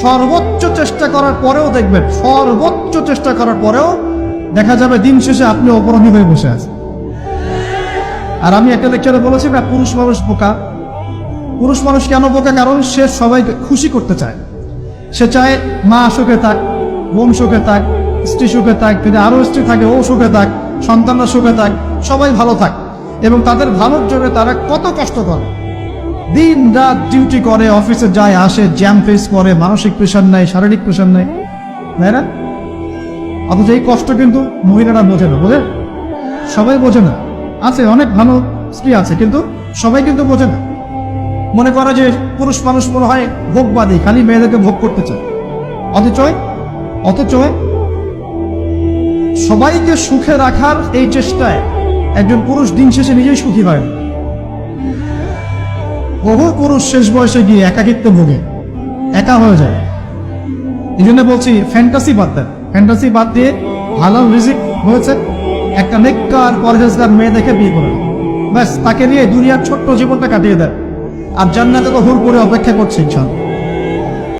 সর্বোচ্চ চেষ্টা করার পরেও দেখবেন, সর্বোচ্চ চেষ্টা করার পরেও দেখা যাবে দিন শেষে আপনি অপরাধী হয়ে বসে আছেন। আর আমি একটা লেকচারে বলেছি না, পুরুষ মানুষ বোকা। পুরুষ মানুষ কেন বোকা? কারণ সে সবাইকে খুশি করতে চায়। সে চায় মা সুখে থাক, বোন সুখে থাক, স্ত্রী সুখে থাক, যদি আরো স্ত্রী থাকে ও সুখে থাক, সন্তানরা সুখে থাক, সবাই ভালো থাক। এবং তাদের ভালোর জন্য তারা কত কষ্ট করে, দিন রাত ডিউটি করে, অফিসে যায় আসে, জ্যাম ফেস করে, মানসিক প্রেশার নাই, শারীরিক প্রেশার নাই, তাই না? অথচ এই কষ্ট কিন্তু মহিলারা বোঝে না। বোঝে? সবাই বোঝে না। আছে অনেক ভালো স্ত্রী আছে, কিন্তু সবাই কিন্তু বোঝে না। মনে করে যে পুরুষ মানুষ মনে হয় ভোগবাদী, খালি মেয়েদেরকে ভোগ করতে চায়। অথচ সবাইকে সুখে রাখার এই চেষ্টায় একজন পুরুষ দিন শেষে নিজেই সুখী হয়। বহু পুরুষ শেষ বয়সে গিয়ে একাকিত্ব ভোগে, একা হয়ে যায়। এই জন্য বলছি ফ্যান্টাসি বাদ দেন। ফ্যান্টাসি বাদ দিয়ে হালাল রিজিক হয়েছে, একটা নেককার পরহেজগার মেয়ে দেখে বিয়ে করে, ব্যাস তাকে নিয়ে দুনিয়ার ছোট্ট জীবনটা কাটিয়ে দেয়। আর জান্নাতে তো হুর করে অপেক্ষা করছে ইনশাআল্লাহ।